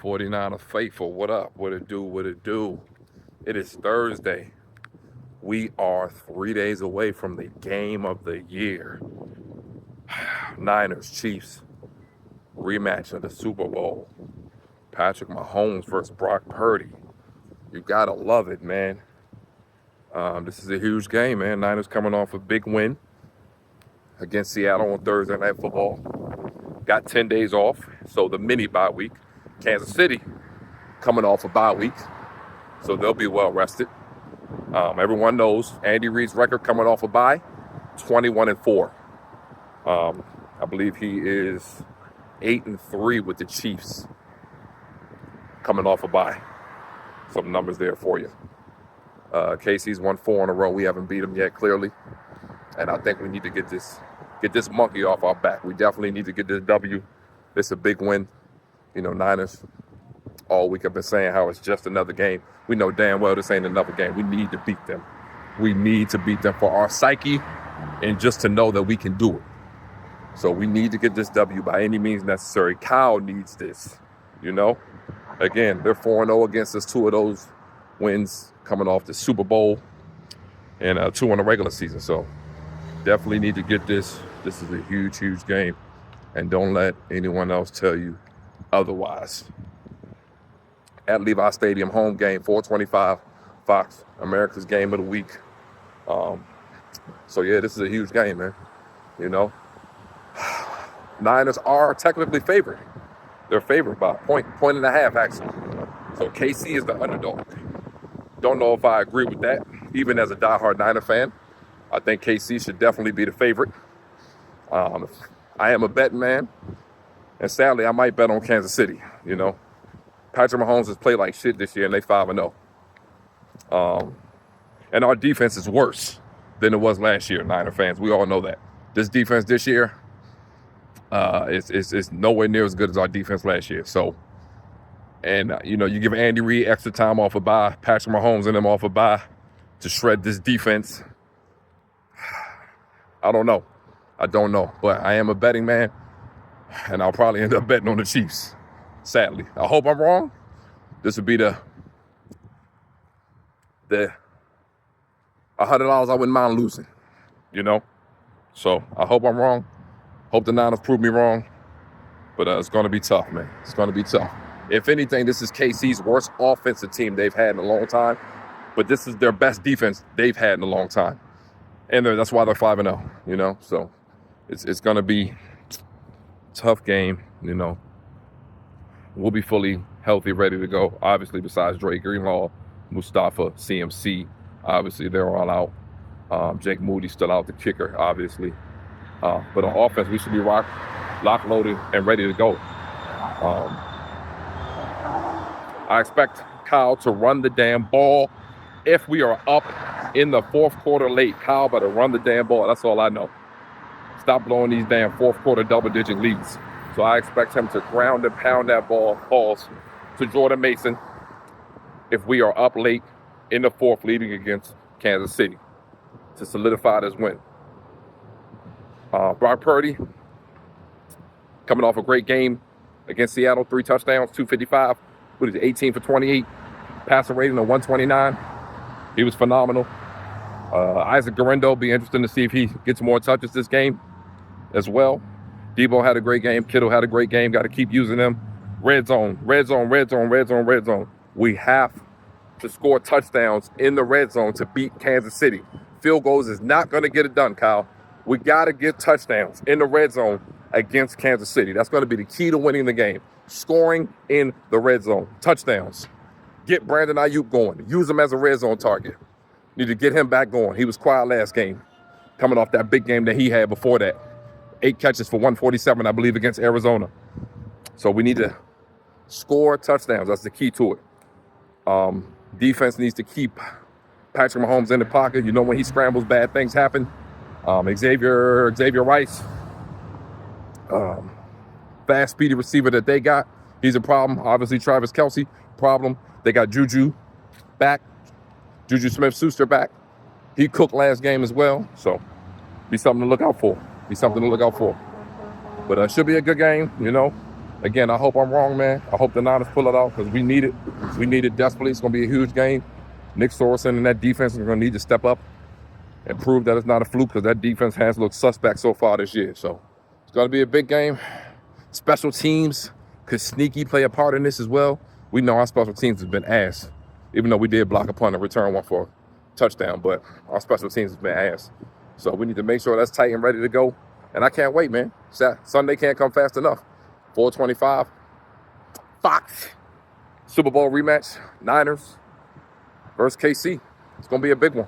49er faithful, what up? What it do? What it do? It is Thursday. We are 3 days away from the game of the year. Niners, Chiefs, rematch of the Super Bowl. Patrick Mahomes versus Brock Purdy. You gotta love it, man. This is a huge game, man. Niners coming off a big win against Seattle on Thursday Night Football. Got 10 days off, so the mini bye week. Kansas City coming off a bye week, so they'll be well rested. Everyone knows Andy Reid's record coming off a bye, 21-4. I believe he is 8-3 with the Chiefs coming off a bye. Some numbers there for you. KC's won 4 in a row. We haven't beat them yet, clearly, and I think we need to get this monkey off our back. We definitely need to get this W. It's a big win. You know, Niners all week have been saying how it's just another game. We know damn well this ain't another game. We need to beat them. We need to beat them for our psyche and just to know that we can do it. So we need to get this W by any means necessary. Kyle needs this, you know. Again, they're 4-0 against us. 2 of those wins coming off the Super Bowl and 2 in the regular season. So definitely need to get this. This is a huge, huge game. And don't let anyone else tell you otherwise. At Levi Stadium, home game, 425, Fox, America's game of the week. So yeah, this is a huge game, man. You know, Niners are technically favored. They're favored by a point and a half, actually. So KC is the underdog. Don't know if I agree with that, even as a diehard Niner fan. I think KC should definitely be the favorite. I am a betting man, and sadly, I might bet on Kansas City, you know. Patrick Mahomes has played like shit this year, and they 5-0. And our defense is worse than it was last year, Niner fans. We all know that. This defense this year is nowhere near as good as our defense last year. So, and, you know, you give Andy Reid extra time off a bye, Patrick Mahomes and them off a bye to shred this defense. I don't know. But I am a betting man, and I'll probably end up betting on the Chiefs, sadly. I hope I'm wrong. This would be the $100 I wouldn't mind losing, you know? So I hope I'm wrong. Hope the Niners prove me wrong. But it's going to be tough, man. It's going to be tough. If anything, this is KC's worst offensive team they've had in a long time. But this is their best defense they've had in a long time. And that's why they're 5-0, you know? So it's going to be a tough game, you know? We'll be fully healthy, ready to go. Obviously, besides Dre Greenlaw, Mustafa, CMC, obviously they're all out. Jake Moody still out, the kicker, obviously. But on offense, we should be locked, loaded, and ready to go. I expect Kyle to run the damn ball. If we are up in the fourth quarter late, Kyle better run the damn ball. That's all I know. Stop blowing these damn fourth quarter double-digit leads. So I expect him to ground and pound that balls to Jordan Mason if we are up late in the fourth leading against Kansas City to solidify this win. Brock Purdy coming off a great game against Seattle, 3 touchdowns, 255. What is it, 18 for 28, passer rating of 129. He was phenomenal. Isaac Guerendo, be interesting to see if he gets more touches this game as well. Debo had a great game. Kittle had a great game. Got to keep using them. Red zone. We have to score touchdowns in the red zone to beat Kansas City. Field goals is not going to get it done, Kyle. We got to get touchdowns in the red zone against Kansas City. That's going to be the key to winning the game. Scoring in the red zone. Touchdowns. Get Brandon Ayuk going. Use him as a red zone target. Need to get him back going. He was quiet last game, coming off that big game that he had before that. 8 catches for 147, I believe, against Arizona. So we need to score touchdowns. That's the key to it. Defense needs to keep Patrick Mahomes in the pocket. You know, when he scrambles, bad things happen. Xavier Rice, fast, speedy receiver that they got. He's a problem. Obviously, Travis Kelce, problem. They got Juju back. Juju Smith-Schuster back. He cooked last game as well. So, be something to look out for. But it should be a good game, you know. Again, I hope I'm wrong, man. I hope the Niners pull it off because we need it. We need it desperately. It's going to be a huge game. Nick Sorensen and that defense is going to need to step up and prove that it's not a fluke because that defense has looked suspect so far this year. So it's going to be a big game. Special teams could sneaky play a part in this as well. We know our special teams has been ass, even though we did block a punt and return one for a touchdown, but our special teams has been ass. So we need to make sure that's tight and ready to go. And I can't wait, man. Sunday can't come fast enough. 4:25, Fox, Super Bowl rematch, Niners versus KC. It's going to be a big one.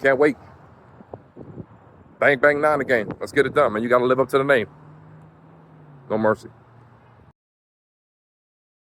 Can't wait. Bang, bang, Niner game. Let's get it done, man. You got to live up to the name. No mercy.